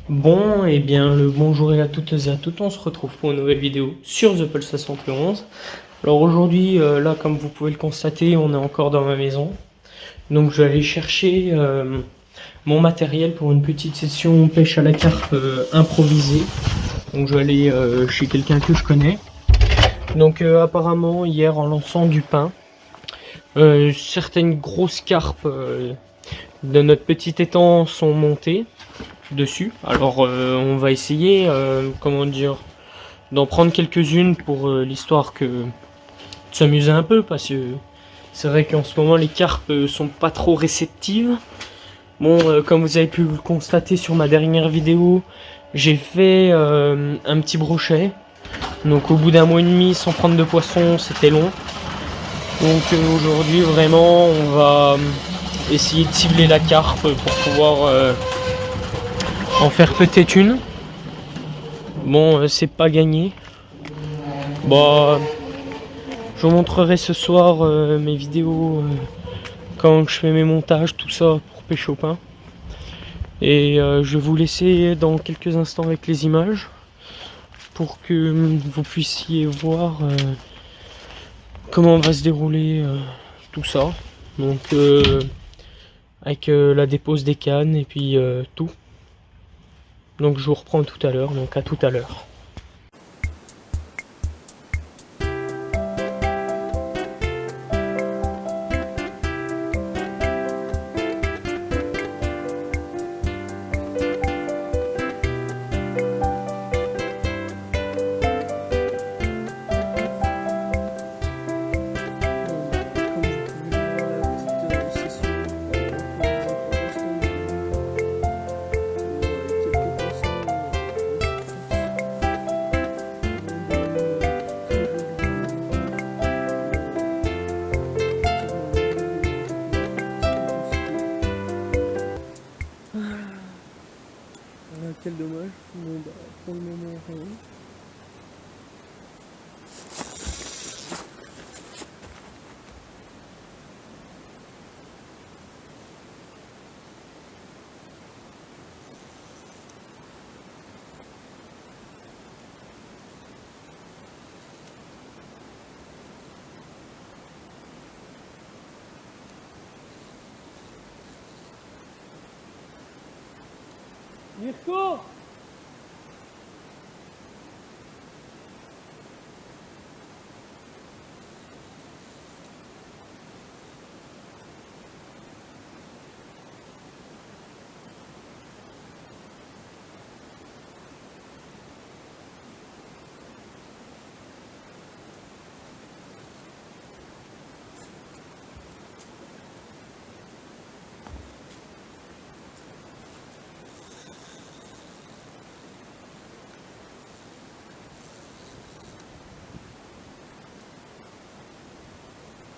Bon, et bien le bonjour à toutes et à tous, on se retrouve pour une nouvelle vidéo sur The Pulse 71. Alors aujourd'hui, là comme vous pouvez le constater, on est encore dans ma maison. Donc je vais aller chercher mon matériel pour une petite session pêche à la carpe improvisée. Donc je vais aller chez quelqu'un que je connais. Donc apparemment hier en lançant du pain, certaines grosses carpes de notre petit étang sont montées dessus. Alors on va essayer, comment dire, d'en prendre quelques-unes pour l'histoire que de s'amuser un peu parce que c'est vrai qu'en ce moment les carpes sont pas trop réceptives. Bon, comme vous avez pu le constater sur ma dernière vidéo, j'ai fait un petit brochet. Donc au bout d'un mois et demi sans prendre de poisson, c'était long. Donc aujourd'hui vraiment on va essayer de cibler la carpe pour pouvoir en faire peut-être une. Bon, c'est pas gagné. Bah, je vous montrerai ce soir mes vidéos quand je fais mes montages, tout ça pour pêcher au pain. Et je vais vous laisser dans quelques instants avec les images pour que vous puissiez voir comment va se dérouler tout ça. Donc avec la dépose des cannes et puis tout. Donc je vous reprends tout à l'heure, donc à tout à l'heure. Quel dommage. Bon bah pour le moment rien. Mirko!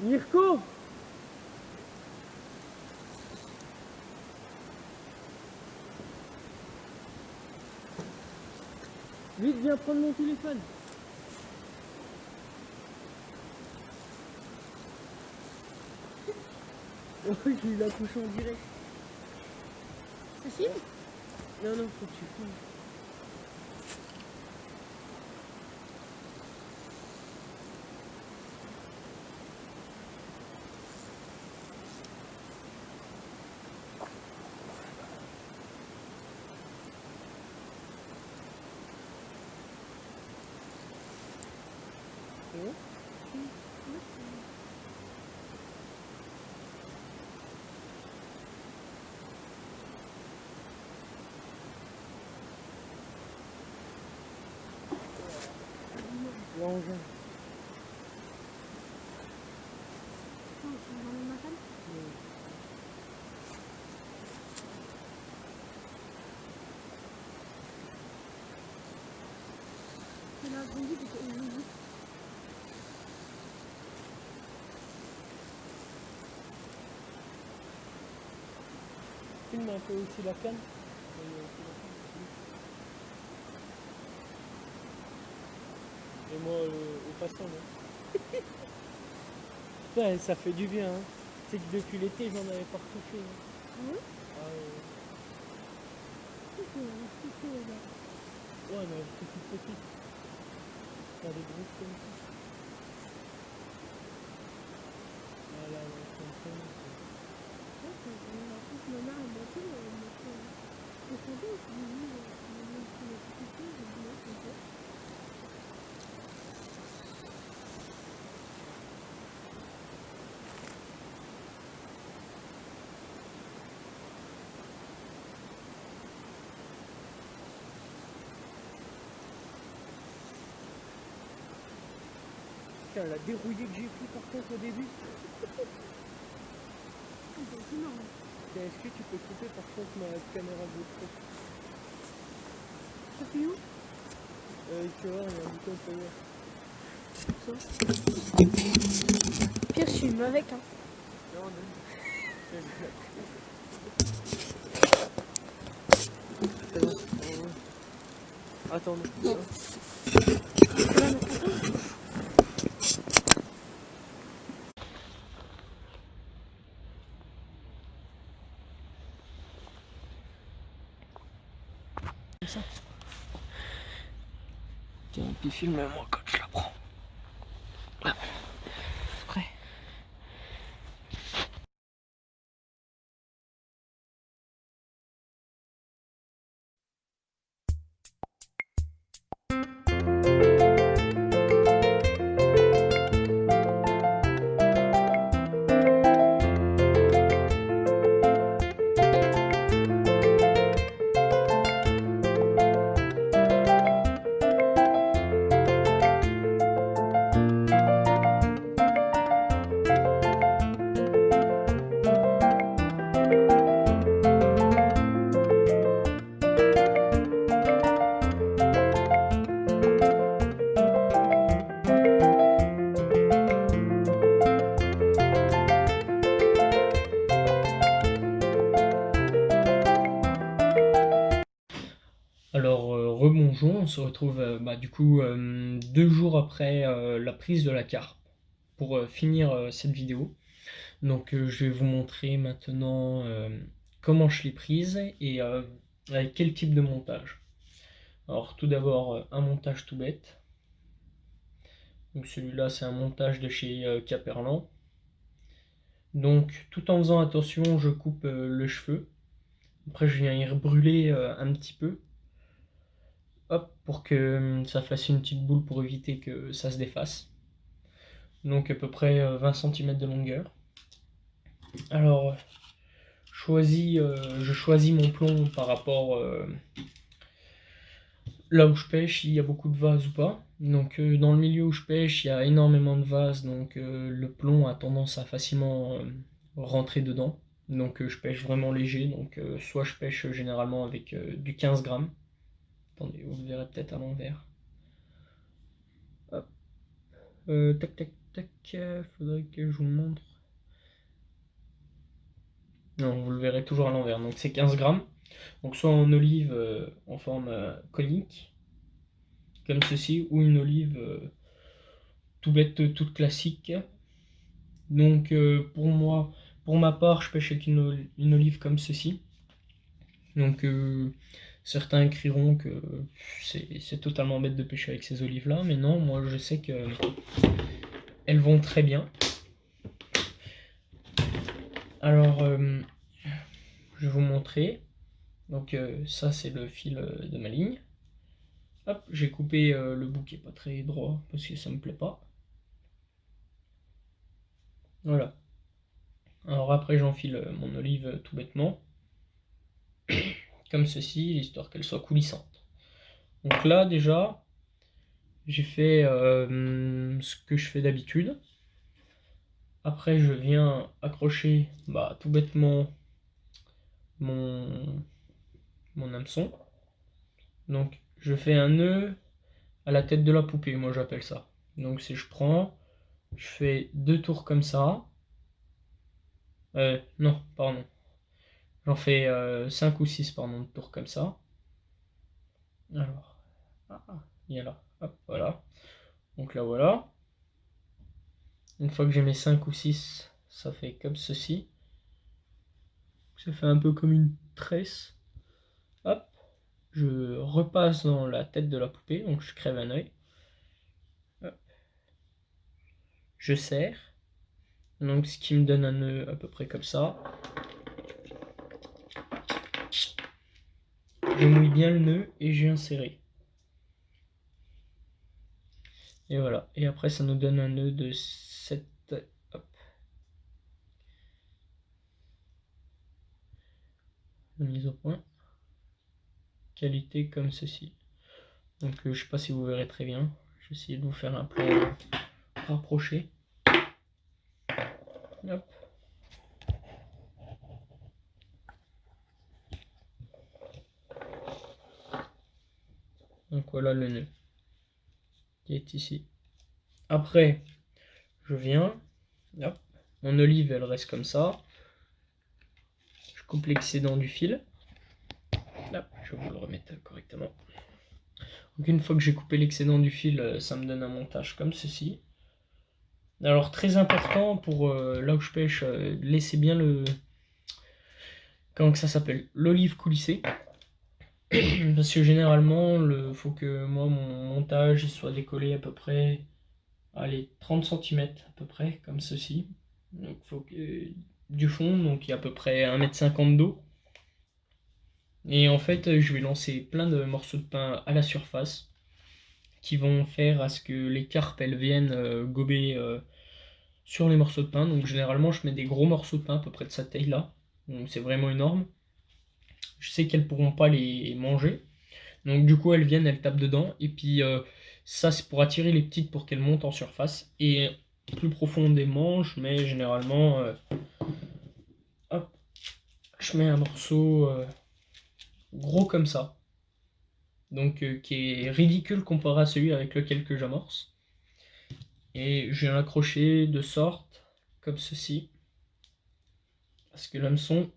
Mirko! Vite, viens prendre mon téléphone. Oh, j'ai eu la couche en direct. Ça filme? Non, non, faut que tu filmes. C'est bon? L'engin. Oh, je vais ma femme. C'est la grande vie parce que je joue. Filme un peu aussi la canne. Et moi au passant là. Putain, ça fait du bien hein. C'est que depuis l'été j'en avais pas retouché. Hein. Oui. Ah, Ouais, mais elles sont toutes petites. Pas des grosses comme ça. Voilà, ouais, comme ça. Putain, la dérouillée que j'ai pris par contre au début. Tiens, est-ce que tu peux couper par contre ma caméra GoPro? Ça fait où? Tu vois, il y a un bouton power. Pire, je filme avec. Hein. Non, non. C'est bon. Attends, non. Ça. Tiens, puis filme-moi quand je la prends. Là. Prêt. Alors, rebonjour, on se retrouve du coup 2 jours après la prise de la carpe pour finir cette vidéo. Donc, je vais vous montrer maintenant comment je l'ai prise et avec quel type de montage. Alors, tout d'abord, un montage tout bête. Donc, celui-là, c'est un montage de chez Caperlan. Donc, tout en faisant attention, je coupe le cheveu. Après, je viens y rebrûler un petit peu. Hop, pour que ça fasse une petite boule pour éviter que ça se défasse. Donc à peu près 20 cm de longueur. Alors, je choisis mon plomb par rapport là où je pêche, il y a beaucoup de vases ou pas. Donc dans le milieu où je pêche, il y a énormément de vases, donc le plomb a tendance à facilement rentrer dedans. Donc je pêche vraiment léger, donc soit je pêche généralement avec du 15 grammes. Attendez, vous le verrez peut-être à l'envers. Hop. Tac tac tac, faudrait que je vous le montre. Non, vous le verrez toujours à l'envers. Donc c'est 15 grammes. Donc soit en olive en forme conique, comme ceci, ou une olive tout bête, toute classique. Donc pour moi, pour ma part, je pêche avec une olive comme ceci. Donc certains crieront que c'est totalement bête de pêcher avec ces olives-là, mais non, moi je sais que elles vont très bien. Alors, je vais vous montrer. Donc ça c'est le fil de ma ligne. Hop, j'ai coupé le bout qui est pas très droit parce que ça me plaît pas. Voilà. Alors après j'enfile mon olive tout bêtement. Comme ceci, histoire qu'elle soit coulissante. Donc là déjà, j'ai fait ce que je fais d'habitude. Après je viens accrocher tout bêtement mon hameçon. Donc je fais un nœud à la tête de la poupée, moi j'appelle ça. Donc si je prends, je fais 2 tours comme ça. Non, pardon. J'en fais 5 ou 6 pardon, de tours comme ça. Alors, il y a là, hop, voilà. Donc là voilà. Une fois que j'ai mes 5 ou 6, ça fait comme ceci. Ça fait un peu comme une tresse. Hop. je repasse dans la tête de la poupée, donc je crève un œil. Hop. Je serre, donc ce qui me donne un nœud à peu près comme ça. Je mouille bien le nœud et je viens serrer. Et voilà, et après ça nous donne un nœud de 7. Hop. Mise au point. Qualité comme ceci. Donc je sais pas si vous verrez très bien. Je vais essayer de vous faire un plan rapproché. Hop. Donc voilà le nœud qui est ici. Après, je viens, hop, mon olive elle reste comme ça. Je coupe l'excédent du fil. Là, je vais vous le remettre correctement. Donc une fois que j'ai coupé l'excédent du fil, ça me donne un montage comme ceci. Alors très important pour là où je pêche, laissez bien le... Comment que ça s'appelle? L'olive coulissée. Parce que généralement, il faut que moi, mon montage il soit décollé à peu près, allez, 30 cm à peu près, comme ceci. Donc faut que du fond, donc il y a à peu près 1,50 m d'eau. Et en fait, je vais lancer plein de morceaux de pain à la surface qui vont faire à ce que les carpes elles viennent gober sur les morceaux de pain. Donc généralement, je mets des gros morceaux de pain à peu près de cette taille-là. Donc c'est vraiment énorme. Je sais qu'elles pourront pas les manger. Donc du coup, elles viennent, elles tapent dedans. Et puis ça, c'est pour attirer les petites pour qu'elles montent en surface. Et plus profondément, je mets généralement... hop, je mets un morceau gros comme ça. Donc qui est ridicule comparé à celui avec lequel que j'amorce. Et je viens l'accrocher de sorte, comme ceci. Parce que l'hameçon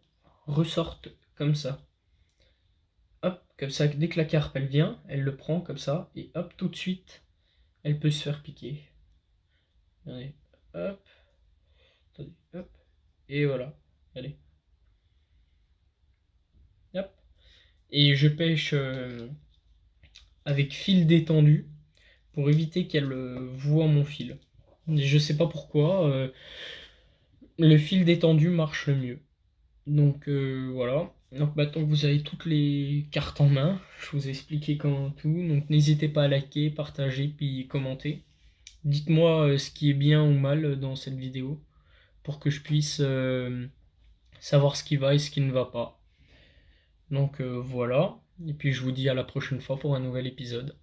ressorte comme ça. Hop, comme ça, dès que la carpe elle vient, elle le prend comme ça. Et hop, tout de suite, elle peut se faire piquer. Allez, hop. Attendez, hop. Et voilà. Allez. Hop. Et je pêche avec fil détendu pour éviter qu'elle voie mon fil. Je sais pas pourquoi. Le fil détendu marche le mieux. Donc voilà. Donc maintenant que vous avez toutes les cartes en main, je vous ai expliqué comment tout. Donc n'hésitez pas à liker, partager, puis commenter. Dites-moi ce qui est bien ou mal dans cette vidéo pour que je puisse savoir ce qui va et ce qui ne va pas. Donc voilà. Et puis je vous dis à la prochaine fois pour un nouvel épisode.